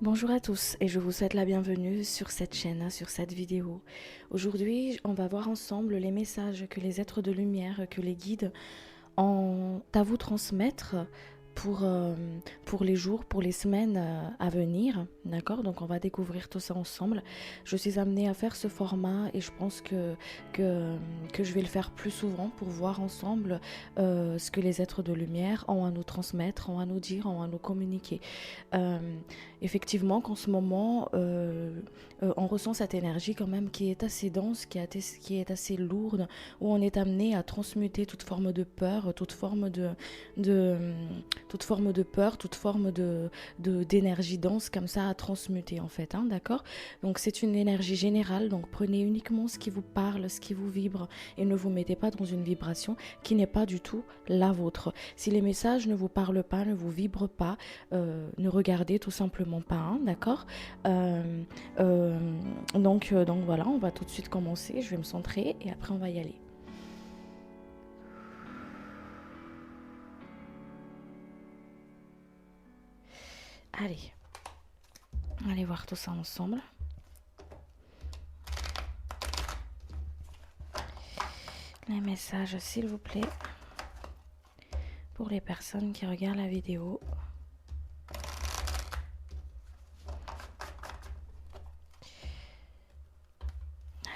Bonjour à tous et je vous souhaite la bienvenue sur cette chaîne, sur cette vidéo. Aujourd'hui, on va voir ensemble les messages que les êtres de lumière, que les guides ont à vous transmettre pour, euh, pour les jours, pour les semaines à venir. D'accord? Donc on va découvrir tout ça ensemble. Je suis amenée à faire ce format et je pense que, que je vais le faire plus souvent pour voir ensemble ce que les êtres de lumière ont à nous transmettre, ont à nous dire, ont à nous communiquer. Euh, Effectivement qu'en ce moment, on ressent cette énergie quand même qui est assez dense, qui est assez lourde, où on est amené à transmuter toute forme de peur, de, toute forme de peur, toute forme d'énergie dense comme ça à transmuter en fait, hein, d'accord. Donc c'est une énergie générale, donc prenez uniquement ce qui vous parle, ce qui vous vibre, et ne vous mettez pas dans une vibration qui n'est pas du tout la vôtre. Si les messages ne vous parlent pas, ne vous vibrent pas, ne regardez tout simplement pas, hein, d'accord. euh, euh, donc voilà, on va tout de suite commencer, je vais me centrer et après on va y aller. Allez, allez voir tout ça ensemble. Les messages, s'il vous plaît, pour les personnes qui regardent la vidéo.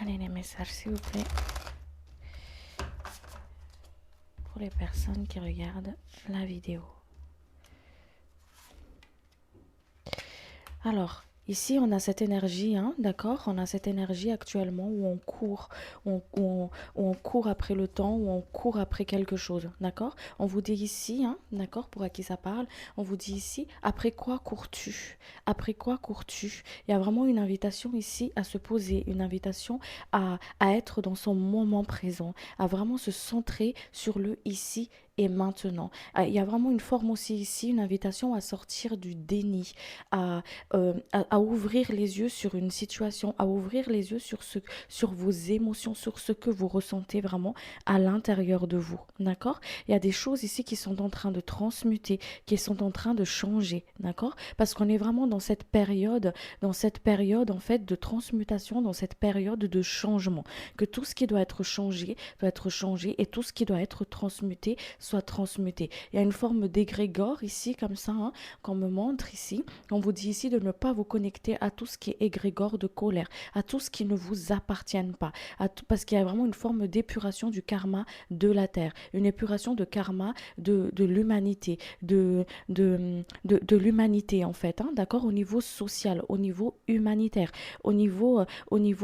Allez, les messages, s'il vous plaît, pour les personnes qui regardent la vidéo. Alors, ici, on a cette énergie, hein, d'accord? On a cette énergie actuellement où on court, où on court après le temps, où on court après quelque chose, d'accord? On vous dit ici, hein, d'accord, pour à qui ça parle, on vous dit ici, après quoi cours-tu? Après quoi cours-tu? Il y a vraiment une invitation ici à se poser, une invitation à être dans son moment présent, à vraiment se centrer sur le ici et maintenant. Il y a vraiment une forme aussi ici, une invitation à sortir du déni, à ouvrir les yeux sur une situation, à ouvrir les yeux sur vos émotions, sur ce que vous ressentez vraiment à l'intérieur de vous. D'accord? Il y a des choses ici qui sont en train de transmuter, qui sont en train de changer. D'accord? Parce qu'on est vraiment dans cette période en fait de transmutation, dans cette période de changement. Que tout ce qui doit être changé et tout ce qui doit être transmuté soit transmuté. Il y a une forme d'égrégore ici, comme ça, hein, qu'on me montre ici. On vous dit ici de ne pas vous connecter à tout ce qui est égrégore de colère, à tout ce qui ne vous appartient pas, parce qu'il y a vraiment une forme d'épuration du karma de la terre, une épuration de karma de l'humanité, de l'humanité en fait, hein, d'accord, au niveau social, au niveau humanitaire, au niveau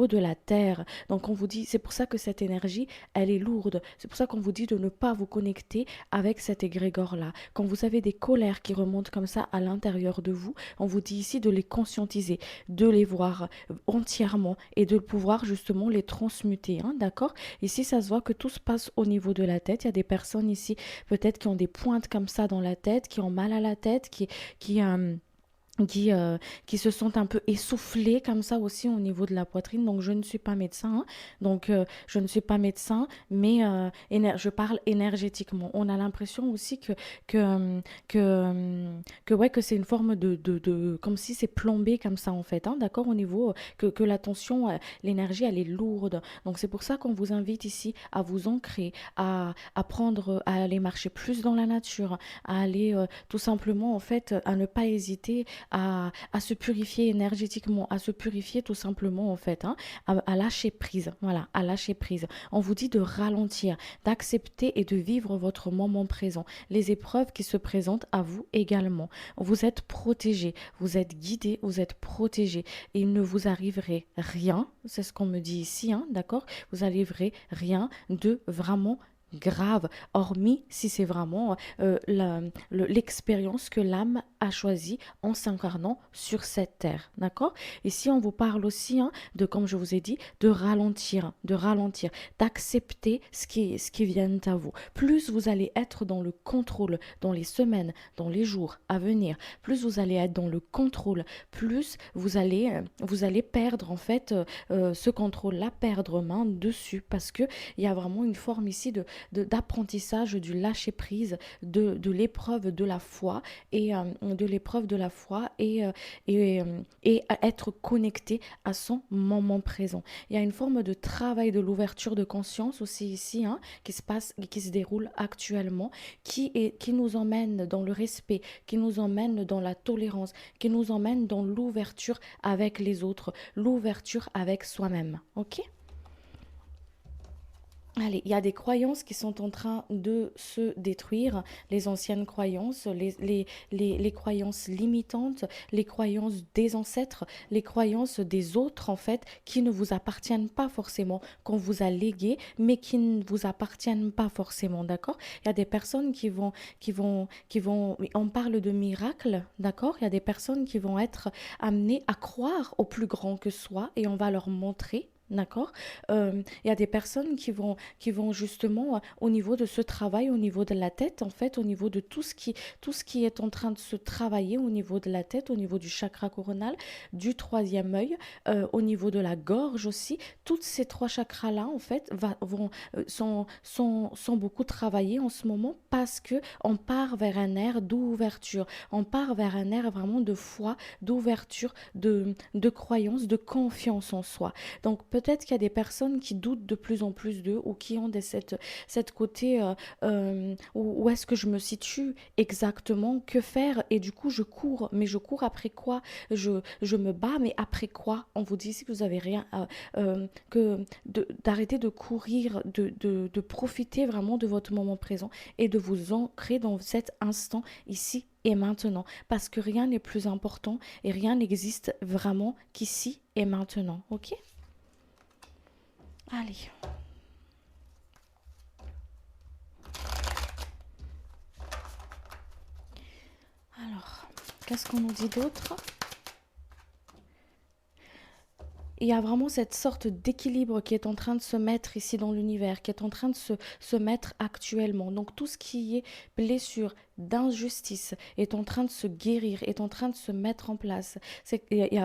de la terre. Donc on vous dit, c'est pour ça que cette énergie, elle est lourde. C'est pour ça qu'on vous dit de ne pas vous connecter avec cet égrégore-là. Quand vous avez des colères qui remontent comme ça à l'intérieur de vous, on vous dit ici de les conscientiser, de les voir entièrement et de pouvoir justement les transmuter, hein, d'accord. Ici, ça se voit que tout se passe au niveau de la tête. Il y a des personnes ici, peut-être qui ont des pointes comme ça dans la tête, qui ont mal à la tête, qui, euh, qui, euh, qui se sont un peu essoufflés comme ça aussi au niveau de la poitrine. Donc, je ne suis pas médecin, hein. Donc, je ne suis pas médecin, mais je parle énergétiquement. On a l'impression aussi que, que, ouais, que c'est une forme comme si c'est plombé comme ça, en fait, hein, d'accord, au niveau, que la tension, l'énergie, elle est lourde. Donc, c'est pour ça qu'on vous invite ici à vous ancrer, à aller marcher plus dans la nature, à aller tout simplement, en fait, à ne pas hésiter à se purifier énergétiquement, à se purifier tout simplement en fait, hein, à lâcher prise, voilà, à lâcher prise. On vous dit de ralentir, d'accepter et de vivre votre moment présent, les épreuves qui se présentent à vous également. Vous êtes protégé, vous êtes guidé, vous êtes protégé et il ne vous arriverait rien, c'est ce qu'on me dit ici, hein, d'accord? Vous arriverait rien de vraiment grave, hormis si c'est vraiment l'expérience que l'âme a choisie en s'incarnant sur cette terre. D'accord? Ici, on vous parle aussi, hein, de, comme je vous ai dit, de ralentir, d'accepter ce qui vient à vous. Plus vous allez être dans le contrôle dans les semaines, dans les jours à venir, plus vous allez être dans le contrôle, plus vous allez perdre en fait ce contrôle-là, perdre main dessus, parce que il y a vraiment une forme ici d'apprentissage du lâcher-prise, de l'épreuve de la foi de l'épreuve de la foi et à être connecté à son moment présent. Il y a une forme de travail de l'ouverture de conscience aussi ici, hein, qui se passe, qui se déroule actuellement, qui nous emmène dans le respect, qui nous emmène dans la tolérance, qui nous emmène dans l'ouverture avec les autres, l'ouverture avec soi-même. Ok? Allez, il y a des croyances qui sont en train de se détruire, les anciennes croyances, les croyances limitantes, les croyances des ancêtres, les croyances des autres en fait, qui ne vous appartiennent pas forcément, qu'on vous a léguées, mais qui ne vous appartiennent pas forcément, d'accord? Il y a des personnes on parle de miracles, d'accord? Il y a des personnes qui vont être amenées à croire au plus grand que soi et on va leur montrer. D'accord. Il y a des personnes qui vont justement au niveau de ce travail, au niveau de la tête, en fait, au niveau de tout ce qui est en train de se travailler au niveau de la tête, au niveau du chakra coronal, du troisième œil, au niveau de la gorge aussi. Toutes ces trois chakras-là, en fait, sont beaucoup travaillés en ce moment parce que on part vers un air d'ouverture, on part vers un air vraiment de foi, d'ouverture, de croyance, de confiance en soi. Donc peut-être qu'il y a des personnes qui doutent de plus en plus d'eux ou qui ont cette côté où est-ce que je me situe exactement, que faire et du coup je cours, mais je cours après quoi? Je me bats, mais après quoi? On vous dit ici que vous avez rien, d'arrêter de courir, de profiter vraiment de votre moment présent et de vous ancrer dans cet instant ici et maintenant, parce que rien n'est plus important et rien n'existe vraiment qu'ici et maintenant, ok? Allez, alors, qu'est-ce qu'on nous dit d'autre? Il y a vraiment cette sorte d'équilibre qui est en train de se mettre ici dans l'univers, qui est en train de se mettre actuellement. Donc tout ce qui est blessure, d'injustice est en train de se guérir, est en train de se mettre en place.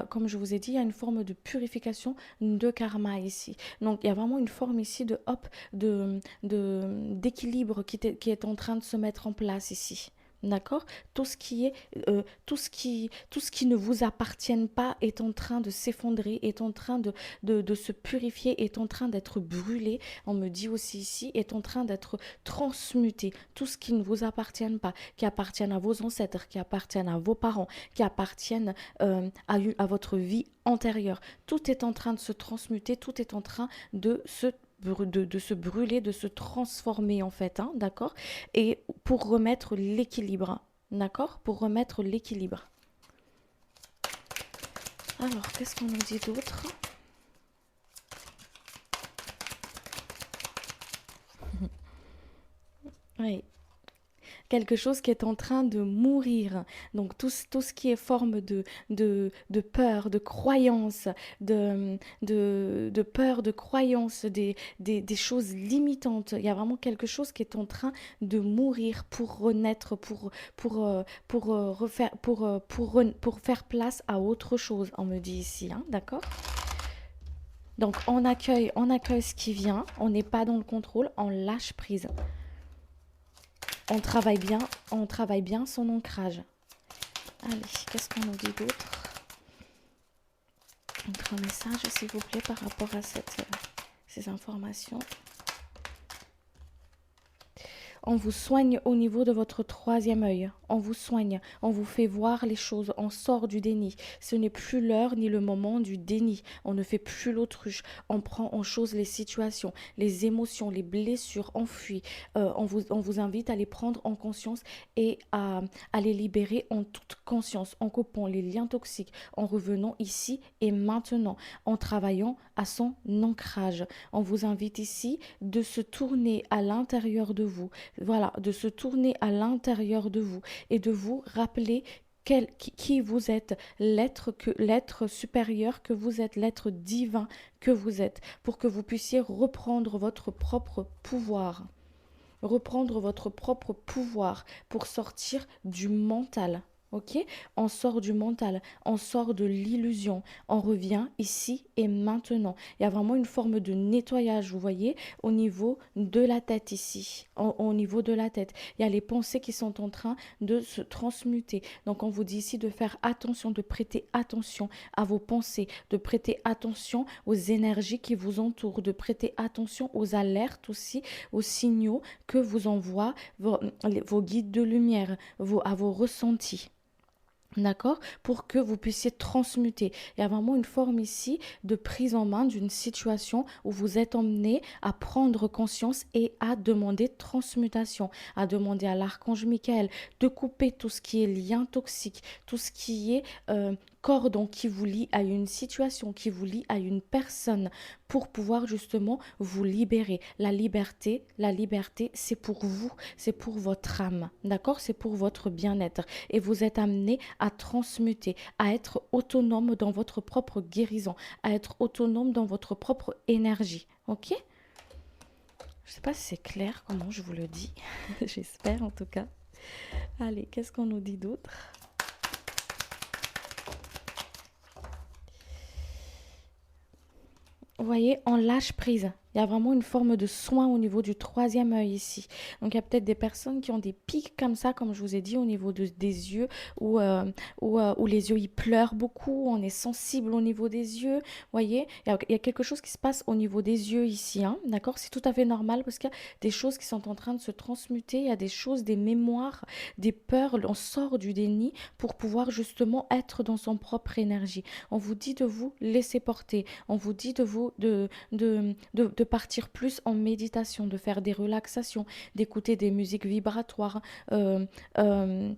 Comme je vous ai dit, il y a une forme de purification de karma ici. Donc il y a vraiment une forme ici de hop, d'équilibre qui est en train de se mettre en place ici. D'accord. Tout ce qui est, tout ce qui ne vous appartient pas est en train de s'effondrer, est en train de se purifier, est en train d'être brûlé. On me dit aussi ici, est en train d'être transmuté. Tout ce qui ne vous appartient pas, qui appartiennent à vos ancêtres, qui appartiennent à vos parents, qui appartiennent à votre vie antérieure. Tout est en train de se transmuter, tout est en train de se brûler, de se transformer en fait, hein, d'accord? Et pour remettre l'équilibre, d'accord? Pour remettre l'équilibre. Alors, qu'est-ce qu'on nous dit d'autre? Oui, quelque chose qui est en train de mourir. Donc tout ce qui est forme de peur, de croyance, de peur, de croyance, des choses limitantes. Il y a vraiment quelque chose qui est en train de mourir pour renaître, refaire, pour faire place à autre chose, on me dit ici, hein, d'accord? Donc on accueille ce qui vient, on n'est pas dans le contrôle, on lâche prise. On travaille bien son ancrage. Allez, qu'est-ce qu'on nous dit d'autre? Un message, s'il vous plaît, par rapport à ces informations. On vous soigne au niveau de votre troisième œil. On vous soigne, on vous fait voir les choses, on sort du déni. Ce n'est plus l'heure ni le moment du déni. On ne fait plus l'autruche. On prend en chose les situations, les émotions, les blessures enfuies. On vous invite à les prendre en conscience et à les libérer en toute conscience, en coupant les liens toxiques, en revenant ici et maintenant, en travaillant à son ancrage. On vous invite ici de se tourner à l'intérieur de vous. Voilà, de se tourner à l'intérieur de vous et de vous rappeler qui vous êtes, l'être supérieur que vous êtes, l'être divin que vous êtes, pour que vous puissiez reprendre votre propre pouvoir. Reprendre votre propre pouvoir pour sortir du mental. Ok? On sort du mental, on sort de l'illusion, on revient ici et maintenant. Il y a vraiment une forme de nettoyage, vous voyez, au niveau de la tête ici, au niveau de la tête. Il y a les pensées qui sont en train de se transmuter. Donc on vous dit ici de faire attention, de prêter attention à vos pensées, de prêter attention aux énergies qui vous entourent, de prêter attention aux alertes aussi, aux signaux que vous envoient vos guides de lumière, à vos ressentis. D'accord? Pour que vous puissiez transmuter. Il y a vraiment une forme ici de prise en main d'une situation où vous êtes emmené à prendre conscience et à demander transmutation, à demander à l'archange Michael de couper tout ce qui est lien toxique, tout ce qui est cordon qui vous lie à une situation, qui vous lie à une personne, pour pouvoir justement vous libérer. La liberté, c'est pour vous, c'est pour votre âme, d'accord? C'est pour votre bien-être. Et vous êtes amené à transmuter, à être autonome dans votre propre guérison, à être autonome dans votre propre énergie, ok? Je ne sais pas si c'est clair comment je vous le dis, j'espère en tout cas. Allez, qu'est-ce qu'on nous dit d'autre? Vous voyez, on lâche prise. Il y a vraiment une forme de soin au niveau du troisième œil ici. Donc il y a peut-être des personnes qui ont des pics comme ça, comme je vous ai dit, au niveau des yeux, où les yeux ils pleurent beaucoup, on est sensible au niveau des yeux. Vous voyez, il y a quelque chose qui se passe au niveau des yeux ici, hein, d'accord? C'est tout à fait normal parce qu'il y a des choses qui sont en train de se transmuter, il y a des choses, des mémoires, des peurs. On sort du déni pour pouvoir justement être dans son propre énergie. On vous dit de vous laisser porter, on vous dit de vous de partir plus en méditation, de faire des relaxations, d'écouter des musiques vibratoires, même en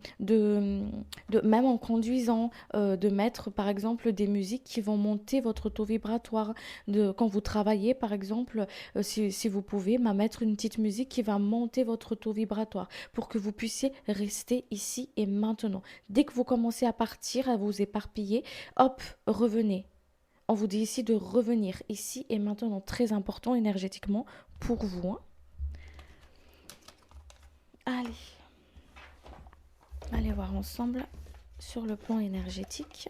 conduisant, de mettre par exemple des musiques qui vont monter votre taux vibratoire. Quand vous travaillez par exemple, si vous pouvez, mettre une petite musique qui va monter votre taux vibratoire pour que vous puissiez rester ici et maintenant. Dès que vous commencez à partir, à vous éparpiller, hop, revenez. On vous dit ici de revenir ici et maintenant, très important énergétiquement pour vous, hein. Allez, allez voir ensemble sur le plan énergétique.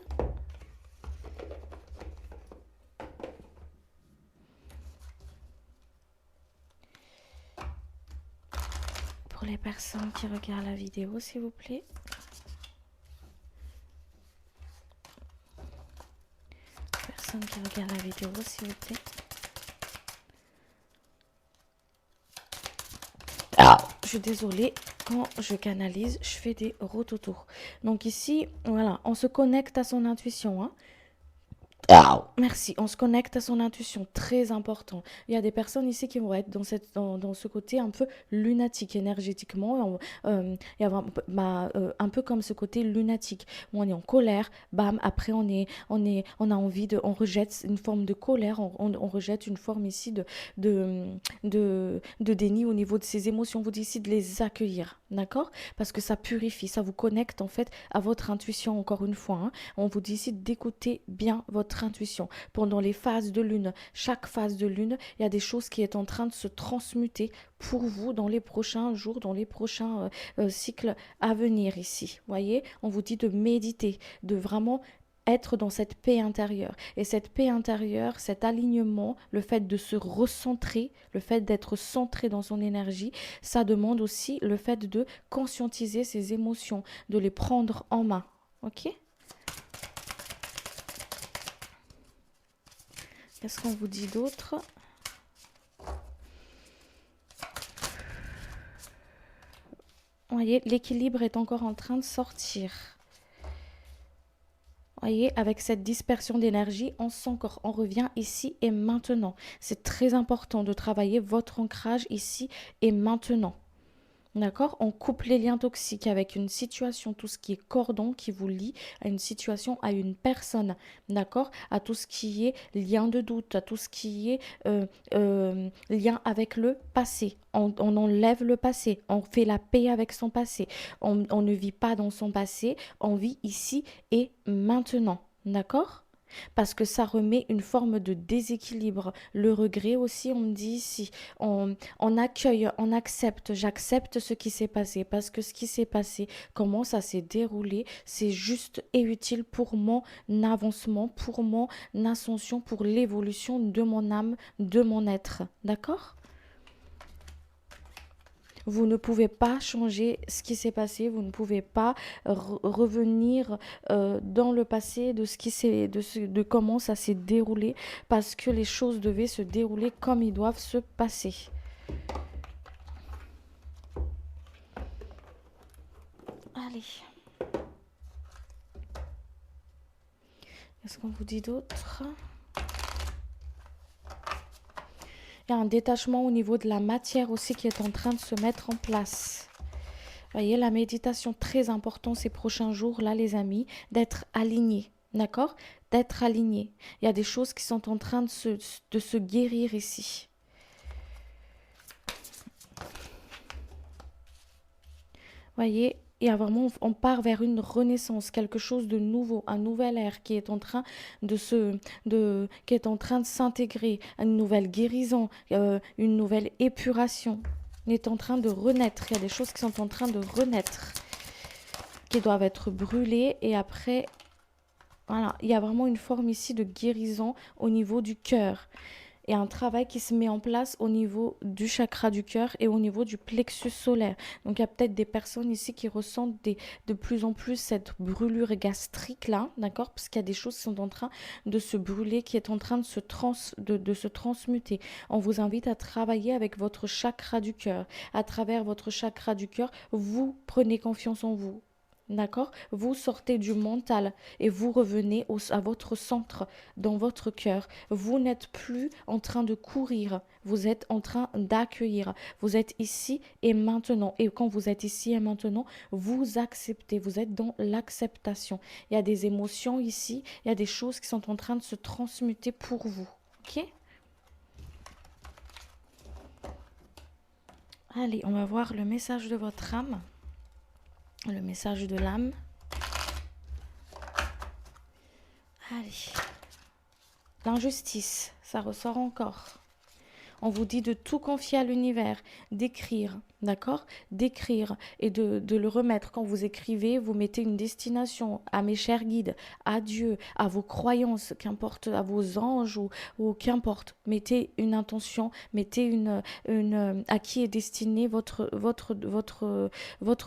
Pour les personnes qui regardent la vidéo, s'il vous plaît. Personnes qui regardent la vidéo, s'il vous plaît. Je suis désolée, quand je canalise, je fais des rototours. Donc ici, voilà, on se connecte à son intuition, hein. Merci, on se connecte à son intuition, très important. Il y a des personnes ici qui vont être dans ce côté un peu lunatique énergétiquement. Il y a un peu comme ce côté lunatique, où on est en colère, bam, après on a envie on rejette une forme de colère, on rejette une forme ici de déni au niveau de ses émotions. On vous dit ici de les accueillir, d'accord? Parce que ça purifie, ça vous connecte en fait à votre intuition encore une fois, hein. On vous dit ici d'écouter bien votre intuition. Pendant les phases de lune, chaque phase de lune, il y a des choses qui est en train de se transmuter pour vous dans les prochains jours, dans les prochains cycles à venir ici. Voyez, on vous dit de méditer, de vraiment être dans cette paix intérieure. Et cette paix intérieure, cet alignement, le fait de se recentrer, le fait d'être centré dans son énergie, ça demande aussi le fait de conscientiser ses émotions, de les prendre en main. Ok? Qu'est-ce qu'on vous dit d'autre? Voyez, l'équilibre est encore en train de sortir. Voyez, avec cette dispersion d'énergie, on s'encore, on revient ici et maintenant. C'est très important de travailler votre ancrage ici et maintenant. D'accord? On coupe les liens toxiques avec une situation, tout ce qui est cordon qui vous lie à une situation, à une personne. D'accord? À tout ce qui est lien de doute, à tout ce qui est lien avec le passé. On enlève le passé, on fait la paix avec son passé. On ne vit pas dans son passé, on vit ici et maintenant. D'accord? parce que ça remet une forme de déséquilibre. Le regret aussi, on me dit ici, on accueille, on accepte, j'accepte ce qui s'est passé, parce que ce qui s'est passé, comment ça s'est déroulé, c'est juste et utile pour mon avancement, pour mon ascension, pour l'évolution de mon âme, de mon être. D'accord? Vous ne pouvez pas changer ce qui s'est passé, vous ne pouvez pas revenir dans le passé de ce qui s'est, de comment ça s'est déroulé, parce que les choses devaient se dérouler comme ils doivent se passer. Allez. Qu'est-ce qu'on vous dit d'autre? Il y a un détachement au niveau de la matière aussi qui est en train de se mettre en place. Voyez, la méditation, très important ces prochains jours, là, les amis, d'être alignés. D'accord? D'être alignés. Il y a des choses qui sont en train de se guérir ici. Voyez, il y a vraiment, on part vers une renaissance, quelque chose de nouveau, un nouvel air qui est en train qui est en train de s'intégrer, une nouvelle guérison, une nouvelle épuration. On est en train de renaître. Il y a des choses qui sont en train de renaître, qui doivent être brûlées. Et après, voilà, il y a vraiment une forme ici de guérison au niveau du cœur. Et un travail qui se met en place au niveau du chakra du cœur et au niveau du plexus solaire. Donc il y a peut-être des personnes ici qui ressentent de plus en plus cette brûlure gastrique là, d'accord? Parce qu'il y a des choses qui sont en train de se brûler, qui est en train de se transmuter. On vous invite à travailler avec votre chakra du cœur. À travers votre chakra du cœur, vous prenez confiance en vous. D'accord? Vous sortez du mental et vous revenez à votre centre, dans votre cœur. Vous n'êtes plus en train de courir, vous êtes en train d'accueillir. Vous êtes ici et maintenant. Et quand vous êtes ici et maintenant, vous acceptez, vous êtes dans l'acceptation. Il y a des émotions ici, il y a des choses qui sont en train de se transmuter pour vous. Ok? Allez, on va voir le message de votre âme. Le message de l'âme. Allez. L'injustice, ça ressort encore. On vous dit de tout confier à l'univers, d'écrire, d'accord? D'écrire et de le remettre. Quand vous écrivez, vous mettez une destination à mes chers guides, à Dieu, à vos croyances, qu'importe, à vos anges ou qu'importe. Mettez une intention, mettez à qui est destinée votre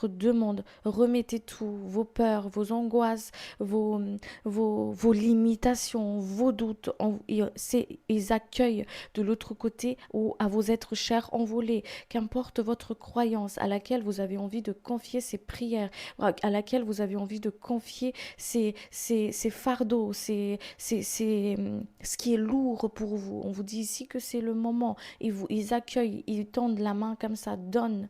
demande. Remettez tout, vos peurs, vos angoisses, vos limitations, vos doutes. Ils accueillent de l'autre côté ou à vos êtres chers envolés, qu'importe votre croyance à laquelle vous avez envie de confier ces prières, à laquelle vous avez envie de confier ces fardeaux, ce qui est lourd pour vous. On vous dit ici que c'est le moment. Ils accueillent, ils tendent la main comme ça, donne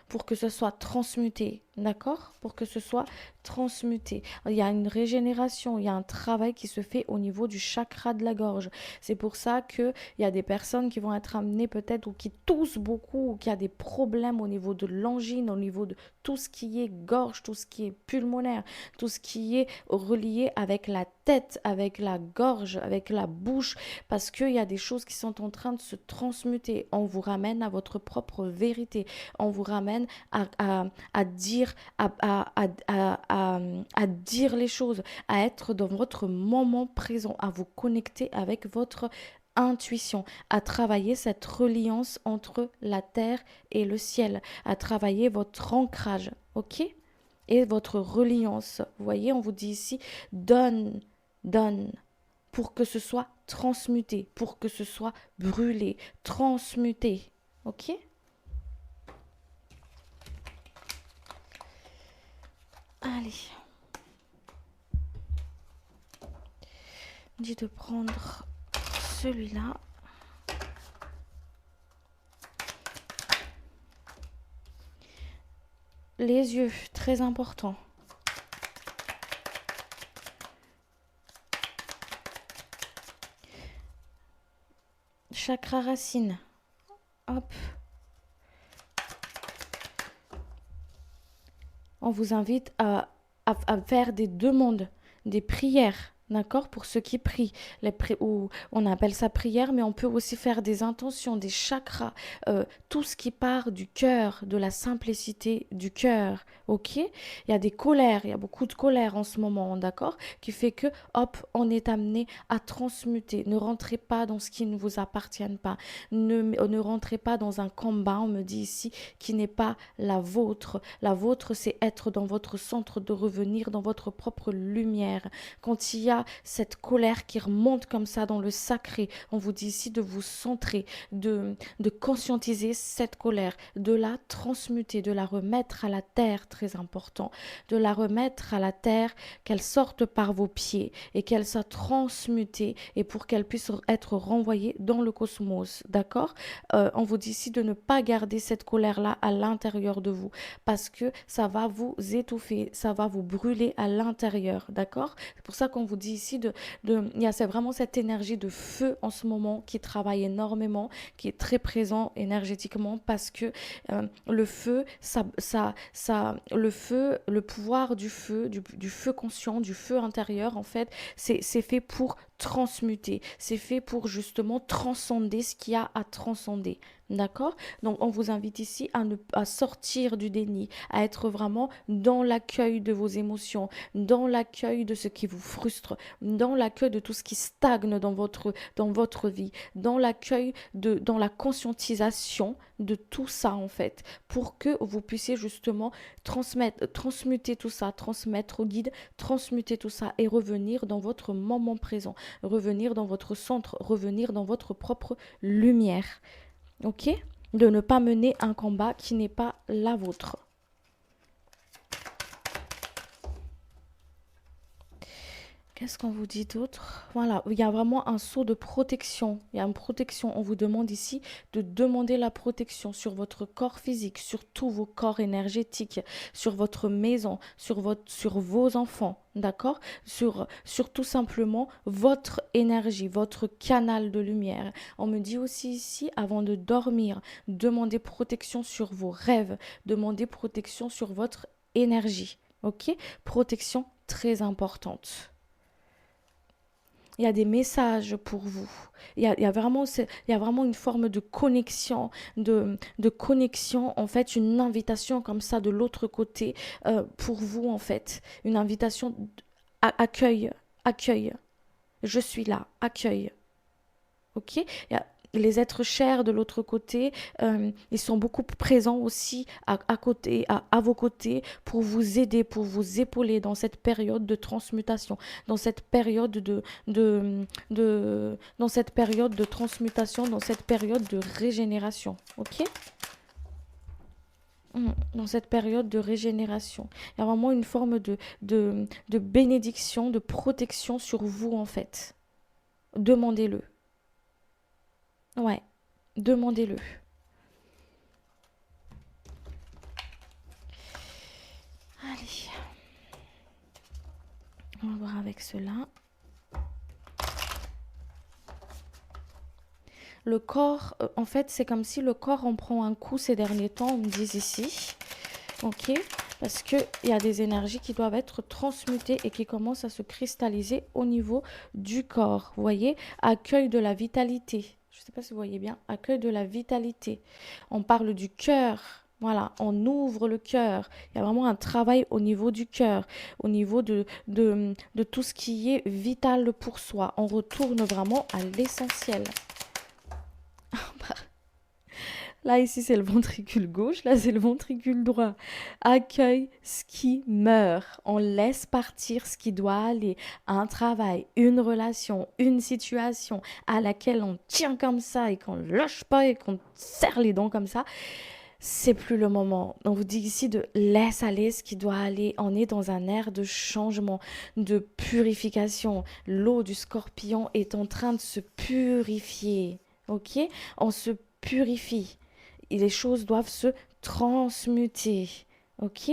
pour que ce soit transmuté, d'accord? Pour que ce soit transmuté. Il y a une régénération, il y a un travail qui se fait au niveau du chakra de la gorge. C'est pour ça qu'il y a des personnes qui vont être amenées peut-être ou qui toussent beaucoup ou qui a des problèmes au niveau de l'angine, au niveau de tout ce qui est gorge, tout ce qui est pulmonaire, tout ce qui est relié avec la tête, avec la gorge, avec la bouche, parce qu'il y a des choses qui sont en train de se transmuter. On vous ramène à votre propre vérité. On vous ramène à dire dire les choses, à être dans votre moment présent, à vous connecter avec votre intuition, à travailler cette reliance entre la terre et le ciel, à travailler votre ancrage, ok? Et votre reliance. Vous voyez, on vous dit ici, donne, pour que ce soit transmuté, pour que ce soit brûlé, transmuté, ok? Allez. Dit de prendre celui-là. Les yeux, très important. Chakra racine. Hop. On vous invite à faire des demandes, des prières, D'accord? Pour ceux qui prient, ou on appelle ça prière, mais on peut aussi faire des intentions, des chakras, tout ce qui part du cœur, de la simplicité du cœur. Ok? Il y a des colères, il y a beaucoup de colère en ce moment, d'accord? Qui fait que, hop, on est amené à transmuter. Ne rentrez pas dans ce qui ne vous appartient pas. Ne rentrez pas dans un combat, on me dit ici, qui n'est pas la vôtre. La vôtre, c'est être dans votre centre, de revenir dans votre propre lumière. Quand il y a cette colère qui remonte comme ça dans le sacré, on vous dit ici de vous centrer, de conscientiser cette colère, de la transmuter, de la remettre à la terre, très important, de la remettre à la terre, qu'elle sorte par vos pieds et qu'elle soit transmutée et pour qu'elle puisse être renvoyée dans le cosmos, d'accord? On vous dit ici de ne pas garder cette colère-là à l'intérieur de vous parce que ça va vous étouffer, ça va vous brûler à l'intérieur, d'accord? C'est pour ça qu'on vous dit ici il y a vraiment cette énergie de feu en ce moment qui travaille énormément, qui est très présent énergétiquement parce que le feu, le feu, le pouvoir du feu, du feu conscient, du feu intérieur, en fait, c'est fait pour transmuter, c'est fait pour justement transcender ce qu'il y a à transcender. D'accord? Donc, on vous invite ici à sortir du déni, à être vraiment dans l'accueil de vos émotions, dans l'accueil de ce qui vous frustre, dans l'accueil de tout ce qui stagne dans votre vie, dans la conscientisation de tout ça, en fait, pour que vous puissiez justement transmuter tout ça, transmettre au guide, transmuter tout ça et revenir dans votre moment présent, revenir dans votre centre, revenir dans votre propre lumière. Ok? De ne pas mener un combat qui n'est pas la vôtre. Qu'est-ce qu'on vous dit d'autre? Voilà, il y a vraiment un saut de protection. Il y a une protection. On vous demande ici de demander la protection sur votre corps physique, sur tous vos corps énergétiques, sur votre maison, sur vos enfants, d'accord? Sur tout simplement votre énergie, votre canal de lumière. On me dit aussi ici, avant de dormir, demandez protection sur vos rêves, demandez protection sur votre énergie, ok? Protection très importante. Il y a des messages pour vous. Il y a vraiment, il y a vraiment une forme de connexion, de connexion, en fait, une invitation comme ça de l'autre côté pour vous, en fait. Une invitation accueil, accueil. Je suis là, accueil. Ok? Les êtres chers de l'autre côté, ils sont beaucoup présents aussi à vos côtés pour vous aider, pour vous épauler dans cette période de transmutation, dans cette période dans cette période de transmutation, dans cette période de régénération. Ok? Dans cette période de régénération. Il y a vraiment une forme de bénédiction, de protection sur vous en fait. Demandez-le. Ouais, demandez-le. Allez, on va voir avec cela. Le corps, en fait, c'est comme si le corps en prend un coup ces derniers temps, on me dit ici. Ok? Parce qu'il y a des énergies qui doivent être transmutées et qui commencent à se cristalliser au niveau du corps. Vous voyez? Accueil de la vitalité. Je ne sais pas si vous voyez bien. Accueil de la vitalité. On parle du cœur. Voilà, on ouvre le cœur. Il y a vraiment un travail au niveau du cœur, au niveau de tout ce qui est vital pour soi. On retourne vraiment à l'essentiel. Là, ici, c'est le ventricule gauche, là, c'est le ventricule droit. Accueille ce qui meurt. On laisse partir ce qui doit aller. Un travail, une relation, une situation à laquelle on tient comme ça et qu'on ne lâche pas et qu'on serre les dents comme ça. C'est plus le moment. On vous dit ici de laisse aller ce qui doit aller. On est dans un air de changement, de purification. L'eau du scorpion est en train de se purifier. Ok? On se purifie. Et les choses doivent se transmuter. Ok?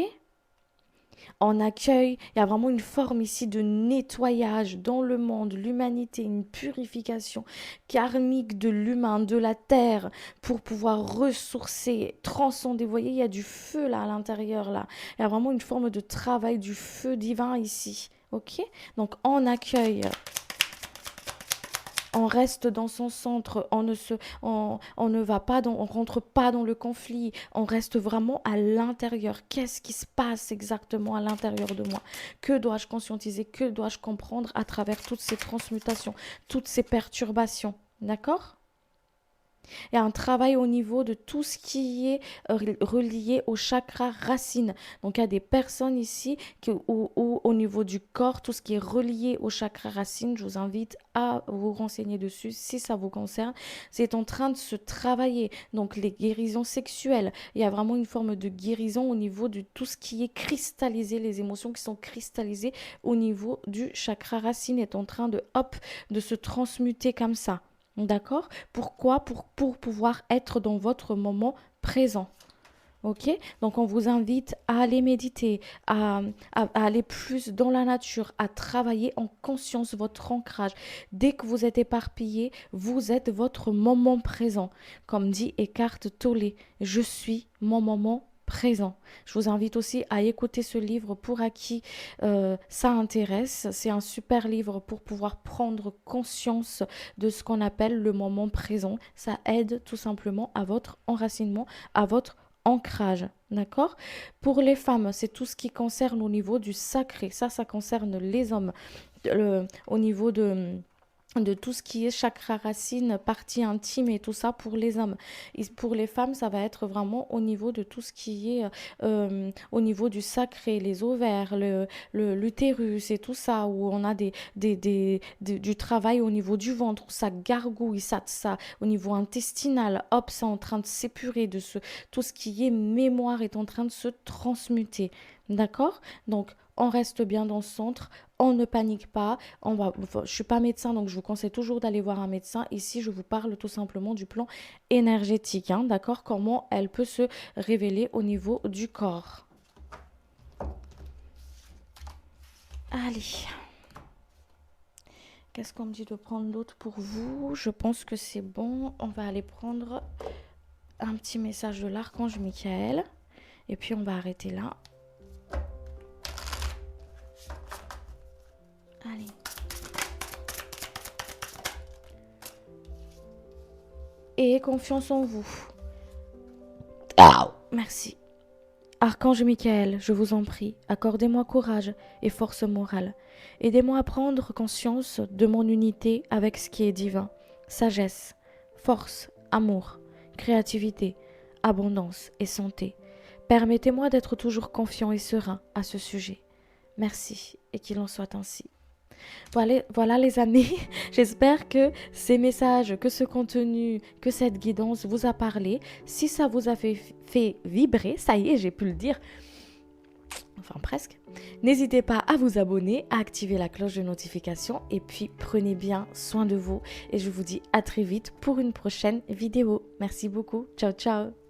On accueille, il y a vraiment une forme ici de nettoyage dans le monde, l'humanité, une purification karmique de l'humain, de la terre, pour pouvoir ressourcer, transcender. Vous voyez, il y a du feu là à l'intérieur, là. Il y a vraiment une forme de travail du feu divin ici. Ok? Donc, on accueille, on reste dans son centre, on ne va pas on rentre pas dans le conflit, on reste vraiment à l'intérieur. Qu'est-ce qui se passe exactement à l'intérieur de moi? Que dois-je conscientiser? Que dois-je comprendre à travers toutes ces transmutations, toutes ces perturbations? D'accord? Il y a un travail au niveau de tout ce qui est relié au chakra racine. Donc, il y a des personnes ici où, au niveau du corps, tout ce qui est relié au chakra racine, je vous invite à vous renseigner dessus si ça vous concerne. C'est en train de se travailler. Donc, les guérisons sexuelles, il y a vraiment une forme de guérison au niveau de tout ce qui est cristallisé, les émotions qui sont cristallisées au niveau du chakra racine est en train de, hop, de se transmuter comme ça. D'accord? Pourquoi? Pour pouvoir être dans votre moment présent. Ok? Donc on vous invite à aller méditer, à aller plus dans la nature, à travailler en conscience votre ancrage. Dès que vous êtes éparpillé, vous êtes votre moment présent. Comme dit Eckhart Tolle, je suis mon moment présent. Je vous invite aussi à écouter ce livre pour à qui ça intéresse. C'est un super livre pour pouvoir prendre conscience de ce qu'on appelle le moment présent. Ça aide tout simplement à votre enracinement, à votre ancrage, d'accord? Pour les femmes, c'est tout ce qui concerne au niveau du sacré. Ça concerne les hommes. Au niveau de tout ce qui est chakra racine, partie intime et tout ça pour les hommes. Et pour les femmes, ça va être vraiment au niveau de tout ce qui est au niveau du sacré, les ovaires, l'utérus et tout ça, où on a du travail au niveau du ventre, où ça gargouille, ça, au niveau intestinal, hop, c'est en train de s'épurer, tout ce qui est mémoire est en train de se transmuter. D'accord? Donc, on reste bien dans le centre, on ne panique pas. Je suis pas médecin, donc je vous conseille toujours d'aller voir un médecin. Ici, je vous parle tout simplement du plan énergétique, hein, d'accord? Comment elle peut se révéler au niveau du corps. Allez. Qu'est-ce qu'on me dit de prendre d'autre pour vous? Je pense que c'est bon. On va aller prendre un petit message de l'archange Michael. Et puis, on va arrêter là. Allez. Et confiance en vous. Merci. Archange Michael, je vous en prie, accordez-moi courage et force morale. Aidez-moi à prendre conscience de mon unité avec ce qui est divin. Sagesse, force, amour, créativité, abondance et santé. Permettez-moi d'être toujours confiant et serein à ce sujet. Merci et qu'il en soit ainsi. Voilà les amis, j'espère que ces messages, que ce contenu, que cette guidance vous a parlé. Si ça vous a fait vibrer, ça y est, j'ai pu le dire, enfin presque, n'hésitez pas à vous abonner, à activer la cloche de notification et puis prenez bien soin de vous et je vous dis à très vite pour une prochaine vidéo. Merci beaucoup, ciao ciao.